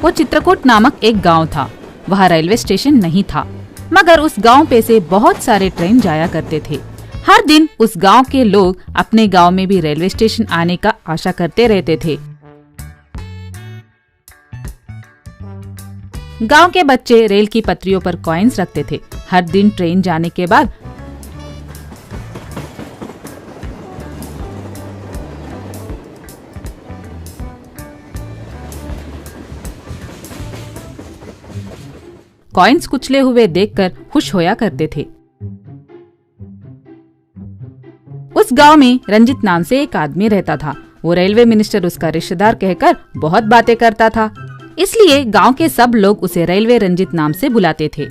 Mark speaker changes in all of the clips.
Speaker 1: वो चित्रकूट नामक एक गांव था। वहाँ रेलवे स्टेशन नहीं था, मगर उस गांव पे से बहुत सारे ट्रेन जाया करते थे। हर दिन उस गांव के लोग अपने गांव में भी रेलवे स्टेशन आने का आशा करते रहते थे। गांव के बच्चे रेल की पटरियों पर कॉइन्स रखते थे। हर दिन ट्रेन जाने के बाद कॉइन्स कुचले हुए देखकर खुश होया करते थे। उस गांव में रंजित नाम से एक आदमी रहता था। वो रेलवे मिनिस्टर उसका रिश्तेदार कहकर बहुत बातें करता था, इसलिए गांव के सब लोग उसे रेलवे रंजित नाम से बुलाते थे।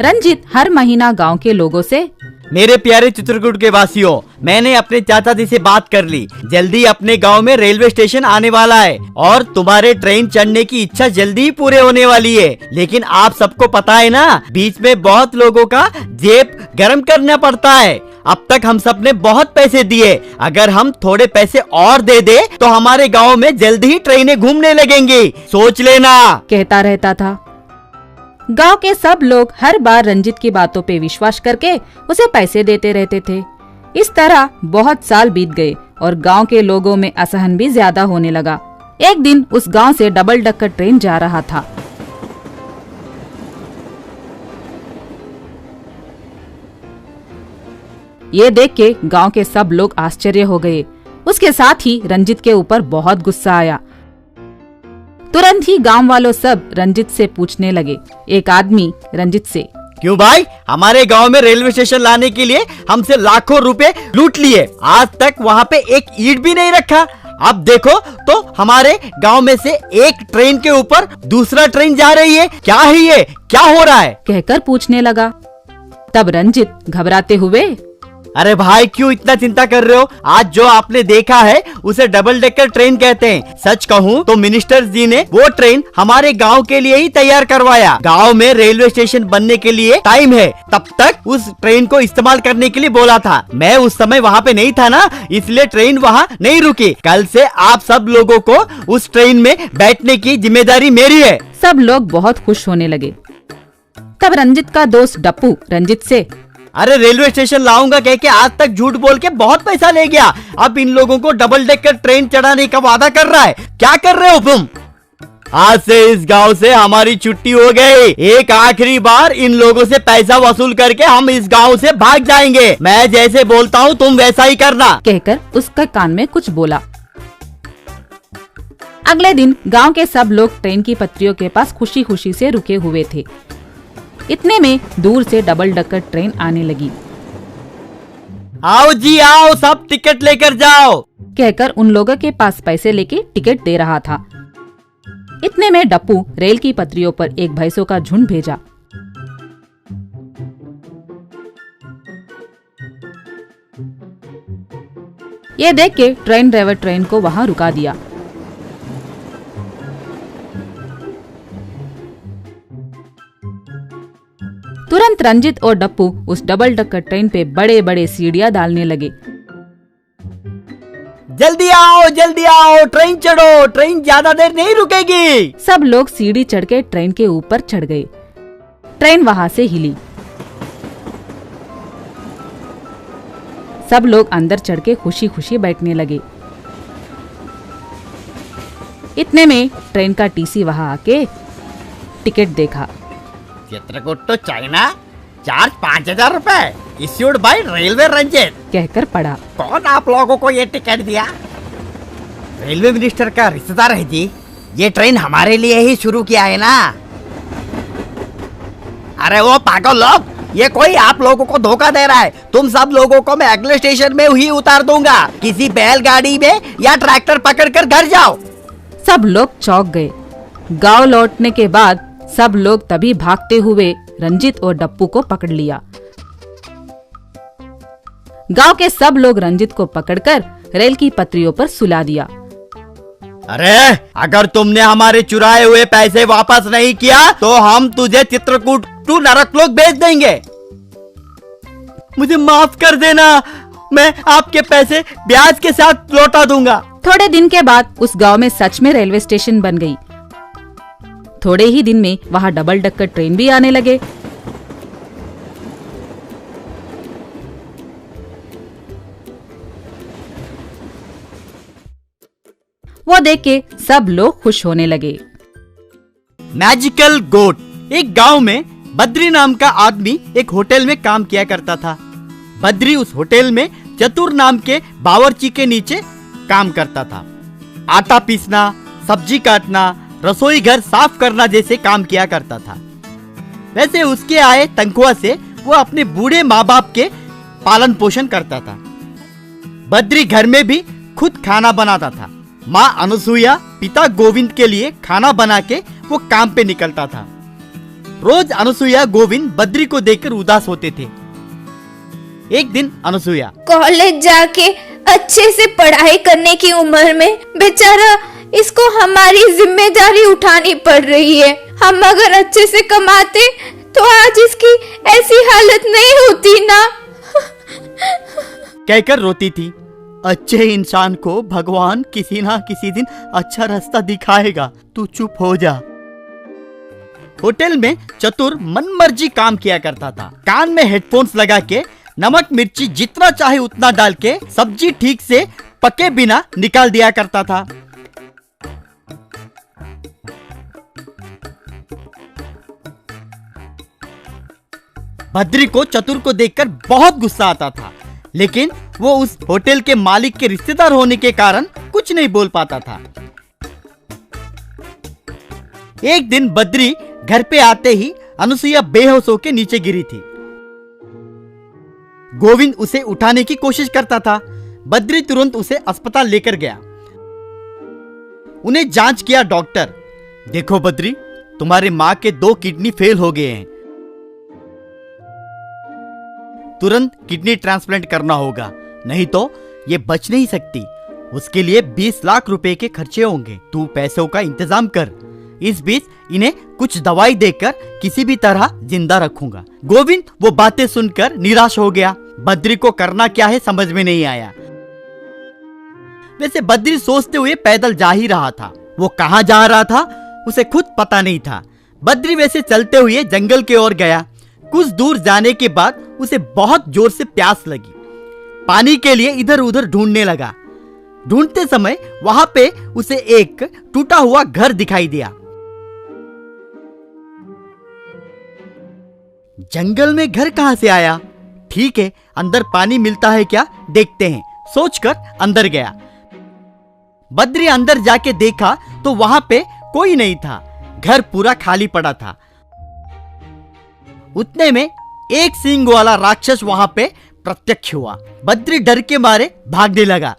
Speaker 1: रंजित हर महीना गांव के लोगों से,
Speaker 2: मेरे प्यारे चित्रकूट के वासियों, मैंने अपने चाचा जी से बात कर ली। जल्दी अपने गांव में रेलवे स्टेशन आने वाला है और तुम्हारे ट्रेन चढ़ने की इच्छा जल्दी ही पूरे होने वाली है। लेकिन आप सबको पता है ना, बीच में बहुत लोगों का जेब गरम करना पड़ता है। अब तक हम सब ने बहुत पैसे दिए, अगर हम थोड़े पैसे और दे दे तो हमारे गाँव में जल्दी ही ट्रेनें घूमने लगेंगी, सोच लेना,
Speaker 1: कहता रहता था। गांव के सब लोग हर बार रंजित की बातों पे विश्वास करके उसे पैसे देते रहते थे। इस तरह बहुत साल बीत गए और गांव के लोगों में असहन भी ज्यादा होने लगा। एक दिन उस गांव से डबल डक्कर ट्रेन जा रहा था। ये देख के गांव के सब लोग आश्चर्य हो गए। उसके साथ ही रंजित के ऊपर बहुत गुस्सा आया। तुरंत ही गांव वालों सब रंजित से पूछने लगे। एक आदमी रंजित से,
Speaker 2: क्यों भाई, हमारे गांव में रेलवे स्टेशन लाने के लिए हमसे लाखों रुपए लूट लिए, आज तक वहां पे एक ईंट भी नहीं रखा। अब देखो तो हमारे गांव में से एक ट्रेन के ऊपर दूसरा ट्रेन जा रही है, क्या है ये, क्या हो रहा है,
Speaker 1: कहकर पूछने लगा। तब रंजित घबराते हुए,
Speaker 2: अरे भाई क्यों इतना चिंता कर रहे हो, आज जो आपने देखा है उसे डबल डेकर ट्रेन कहते हैं। सच कहूँ तो मिनिस्टर जी ने वो ट्रेन हमारे गांव के लिए ही तैयार करवाया। गांव में रेलवे स्टेशन बनने के लिए टाइम है, तब तक उस ट्रेन को इस्तेमाल करने के लिए बोला था। मैं उस समय वहाँ पे नहीं था ना, इसलिए ट्रेन वहाँ नहीं रुकी। कल से आप सब लोगों को उस ट्रेन में बैठने की जिम्मेदारी मेरी है।
Speaker 1: सब लोग बहुत खुश होने लगे। तब रंजित का दोस्त डप्पू रंजित से,
Speaker 2: अरे रेलवे स्टेशन लाऊंगा कह के आज तक झूठ बोल के बहुत पैसा ले गया, अब इन लोगों को डबल डेकर ट्रेन चढ़ाने का वादा कर रहा है, क्या कर रहे हो तुम। आज से इस गांव से हमारी छुट्टी हो गई, एक आखिरी बार इन लोगों से पैसा वसूल करके हम इस गांव से भाग जाएंगे। मैं जैसे बोलता हूँ तुम वैसा ही करना,
Speaker 1: कहकर उसका कान में कुछ बोला। अगले दिन गांव के सब लोग ट्रेन की पटरियों के पास खुशी खुशी से रुके हुए थे। इतने में दूर से डबल डक्कर ट्रेन आने लगी।
Speaker 2: आओ जी आओ, सब टिकट लेकर जाओ,
Speaker 1: कहकर उन लोगों के पास पैसे लेके टिकट दे रहा था। इतने में डप्पू रेल की पटरियों पर एक भैंसों का झुंड भेजा। ये देख के ट्रेन ड्राइवर ट्रेन को वहां रुका दिया। तुरंत रंजित और डप्पू उस डबल डक्कर ट्रेन पे बड़े बड़े सीढ़ियां डालने लगे।
Speaker 2: जल्दी आओ, ट्रेन चढ़ो, ट्रेन ज्यादा देर नहीं रुकेगी।
Speaker 1: सब लोग सीढ़ी चढ़ के ट्रेन के ऊपर चढ़ गए। ट्रेन वहां से हिली। सब लोग अंदर चढ़ के खुशी खुशी बैठने लगे। इतने में ट्रेन का टीसी वहां आके टिकट देखा।
Speaker 2: चित्रकूट टू चाइना, चार्ज 5,000 रुपए, इश्यूड बाय रेलवे रंजित,
Speaker 1: कहकर पढ़ा।
Speaker 2: कौन आप लोगों को ये टिकट दिया? रेलवे मिनिस्टर का रिश्तेदार है जी, ये ट्रेन हमारे लिए ही शुरू किया है ना। अरे वो पागल लोग, ये कोई आप लोगों को धोखा दे रहा है। तुम सब लोगों को मैं अगले स्टेशन में ही उतार दूंगा, किसी बैलगाड़ी में या ट्रैक्टर पकड़कर घर जाओ।
Speaker 1: सब लोग चौंक गए। गांव लौटने के बाद सब लोग तभी भागते हुए रंजित और डप्पू को पकड़ लिया। गांव के सब लोग रंजित को पकड़कर रेल की पटरियों पर सुला दिया।
Speaker 2: अरे अगर तुमने हमारे चुराए हुए पैसे वापस नहीं किया तो हम तुझे चित्रकूट टू नरकलोक भेज देंगे। मुझे माफ कर देना, मैं आपके पैसे ब्याज के साथ लौटा दूंगा।
Speaker 1: थोड़े दिन के बाद उस गांव में सच में रेलवे स्टेशन बन गई। थोड़े ही दिन में वहाँ डबल डक्कर ट्रेन भी आने लगे। वो देख के सब लोग खुश होने लगे।
Speaker 2: मैजिकल गोट। एक गांव में बद्री नाम का आदमी एक होटल में काम किया करता था। बद्री उस होटल में चतुर नाम के बावर्ची के नीचे काम करता था। आटा पीसना, सब्जी काटना, रसोई घर साफ करना जैसे काम किया करता था। वैसे उसके आए तनख्वाह से वो अपने बूढ़े माँ बाप के पालन पोषण करता था। बद्री घर में भी खुद खाना बनाता था। माँ अनसुईया पिता गोविंद के लिए खाना बना के वो काम पे निकलता था। रोज अनसुईया गोविंद बद्री को देखकर उदास होते थे। एक दिन अनसुईया
Speaker 3: कॉलेज जाके अच्छे से पढ़ाई करने की उम्र में बेचारा इसको हमारी जिम्मेदारी उठानी पड़ रही है। हम अगर अच्छे से कमाते तो आज इसकी ऐसी हालत नहीं होती ना।
Speaker 2: कहकर रोती थी। अच्छे इंसान को भगवान किसी ना किसी दिन अच्छा रास्ता दिखाएगा, तू चुप हो जा। होटल में चतुर मनमर्जी काम किया करता था। कान में हेडफोन्स लगा के नमक मिर्ची जितना चाहे उतना डाल के सब्जी ठीक से पके बिना निकाल दिया करता था। बद्री को चतुर को देखकर बहुत गुस्सा आता था, लेकिन वो उस होटल के मालिक के रिश्तेदार होने के कारण कुछ नहीं बोल पाता था। एक दिन बद्री घर पे आते ही अनुसुईया बेहोश होकर नीचे गिरी थी। गोविंद उसे उठाने की कोशिश करता था। बद्री तुरंत उसे अस्पताल लेकर गया। उन्हें जांच किया डॉक्टर। देखो बद्री, तुम्हारे माँ के 2 किडनी फेल हो गए हैं। तुरंत किडनी ट्रांसप्लांट करना होगा, नहीं तो ये बच नहीं सकती। उसके लिए 20 लाख रुपए के खर्चे होंगे। तू पैसों का इंतजाम कर। इस बीच इन्हें कुछ दवाई देकर किसी भी तरह जिंदा रखूंगा। गोविंद वो बातें सुनकर निराश हो गया। बद्री को करना क्या है समझ में नहीं आया। वैसे बद्री सोचते हुए पैदल जा ही रहा था। वो कहाँ जा रहा था उसे खुद पता नहीं था। बद्री वैसे चलते हुए जंगल की ओर गया। कुछ दूर जाने के बाद उसे बहुत जोर से प्यास लगी। पानी के लिए इधर उधर ढूंढने लगा। ढूंढते समय वहां पे उसे एक टूटा हुआ घर दिखाई दिया। जंगल में घर कहां से आया? ठीक है, अंदर पानी मिलता है क्या, देखते हैं, सोचकर अंदर गया। बद्री अंदर जाके देखा तो वहां पे कोई नहीं था। घर पूरा खाली पड़ा था। उतने में एक सींग वाला राक्षस वहां पे प्रत्यक्ष हुआ। बद्री डर के मारे भागने लगा।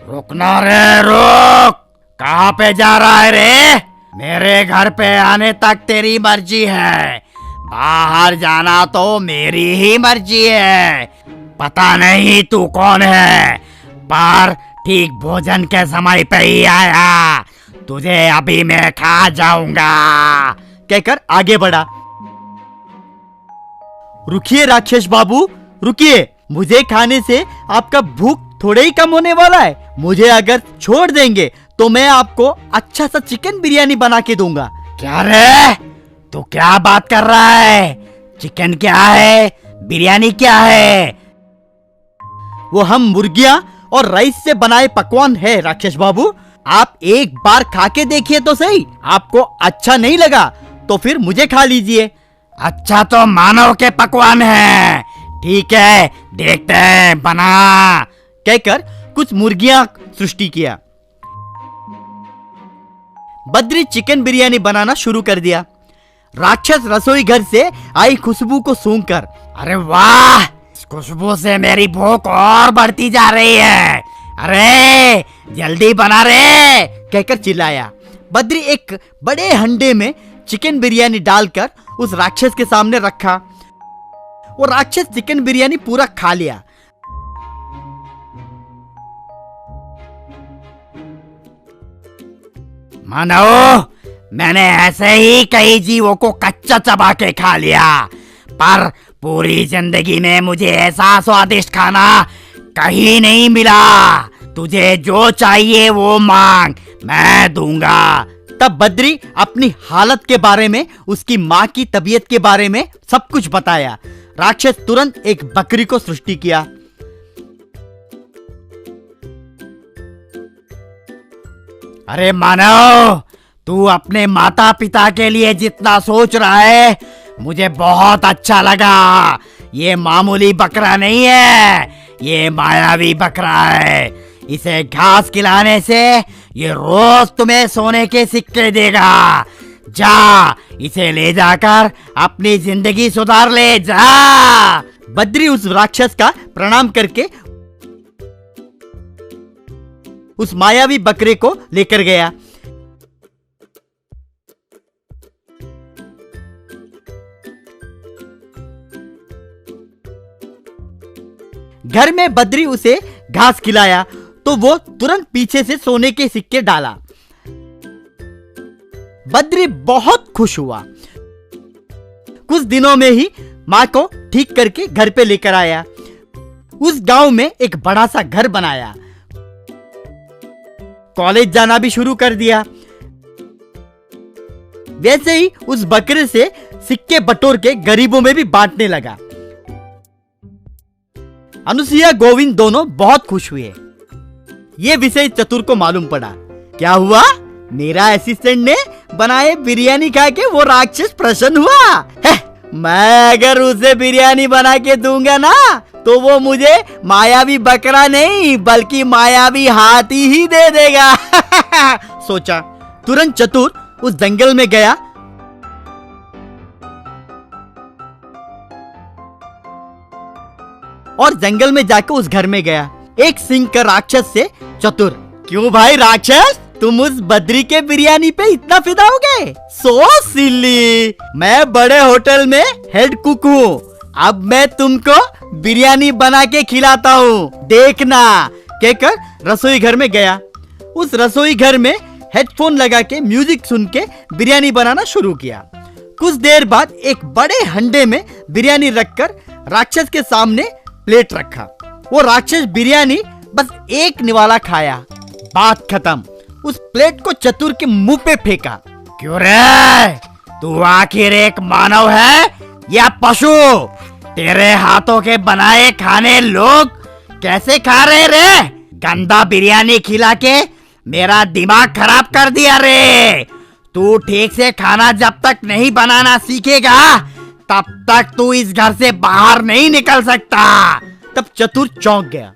Speaker 2: रुकना रे, रुक! कहां पे जा रहा है रे? मेरे घर पे आने तक तेरी मर्जी है, बाहर जाना तो मेरी ही मर्जी है। पता नहीं तू कौन है, पर ठीक भोजन के समय पे ही आया। तुझे अभी मैं खा जाऊंगा, कहकर आगे बढ़ा। रुकिए राक्षस बाबू, रुकिए। मुझे खाने से आपका भूख थोड़े ही कम होने वाला है। मुझे अगर छोड़ देंगे तो मैं आपको अच्छा सा चिकन बिरयानी बना के दूंगा। क्या रे, तू क्या बात कर रहा है? चिकन क्या है, बिरयानी क्या है? वो हम मुर्गियां और राइस से बनाए पकवान है राक्षस बाबू। आप एक बार खा के देखिए तो सही। आपको अच्छा नहीं लगा तो फिर मुझे खा लीजिए। अच्छा तो मानव के पकवान है, ठीक है, देखते हैं, बना, कहकर कुछ मुर्गियां सृष्टि किया। बद्री चिकन बिरयानी बनाना शुरू कर दिया। राक्षस रसोई घर से आई खुशबू को सूंघकर, अरे वाह, इस खुशबू से मेरी भूख और बढ़ती जा रही है। अरे जल्दी बना रे, कहकर चिल्लाया। बद्री एक बड़े हंडे में चिकन बिरयानी डालकर उस राक्षस के सामने रखा। वो राक्षस चिकन बिरयानी पूरा खा लिया। मानो मैंने ऐसे ही कई जीवों को कच्चा चबा के खा लिया, पर पूरी जिंदगी में मुझे ऐसा स्वादिष्ट खाना कहीं नहीं मिला। तुझे जो चाहिए वो मांग, मैं दूंगा, तब बद्री अपनी हालत के बारे में, उसकी माँ की तबीयत के बारे में सब कुछ बताया। राक्षस तुरंत एक बकरी को सृष्टि किया। अरे मानव, तू अपने माता पिता के लिए जितना सोच रहा है मुझे बहुत अच्छा लगा। ये मामूली बकरा नहीं है, ये मायावी बकरा है। इसे घास खिलाने से ये रोज तुम्हें सोने के सिक्के देगा। जा, इसे ले जाकर अपनी जिंदगी सुधार ले जा। बद्री उस राक्षस का प्रणाम करके उस मायावी बकरे को लेकर गया। घर में बद्री उसे घास खिलाया तो वो तुरंत पीछे से सोने के सिक्के डाला। बद्री बहुत खुश हुआ। कुछ दिनों में ही माँ को ठीक करके घर पे लेकर आया। उस गांव में एक बड़ा सा घर बनाया। कॉलेज जाना भी शुरू कर दिया। वैसे ही उस बकरे से सिक्के बटोर के गरीबों में भी बांटने लगा। अनुसुईया गोविंद दोनों बहुत खुश हुए। ये विषय चतुर को मालूम पड़ा। क्या हुआ? मेरा असिस्टेंट ने बनाए बिरयानी खा के वो राक्षस प्रसन्न हुआ है। मैं अगर उसे बिरयानी बना के दूंगा ना तो वो मुझे मायावी बकरा नहीं बल्कि मायावी हाथी ही दे देगा। सोचा। तुरंत चतुर उस जंगल में गया और जंगल में जाकर उस घर में गया। एक सिंह का राक्षस से चतुर, क्यों भाई राक्षस, तुम उस बद्री के बिरयानी पे इतना फिदा हो गए? सो सिली, मैं बड़े होटल में हेड कुक हूँ। अब मैं तुमको बिरयानी बना के खिलाता हूँ, देखना। कहकर रसोई घर में गया। उस रसोई घर में हेडफोन लगा के म्यूजिक सुन के बिरयानी बनाना शुरू किया। कुछ देर बाद एक बड़े हंडे में बिरयानी रखकर राक्षस के सामने प्लेट रखा। वो राक्षस बिरयानी बस एक निवाला खाया, बात खत्म। उस प्लेट को चतुर के मुंह पे फेंका। क्यों रे, तू आखिर एक मानव है या पशु? तेरे हाथों के बनाए खाने लोग कैसे खा रहे रे? गंदा बिरयानी खिला के मेरा दिमाग खराब कर दिया रे। तू ठीक से खाना जब तक नहीं बनाना सीखेगा तब तक तू इस घर से बाहर नहीं निकल सकता। तब चतुर चौंक गया।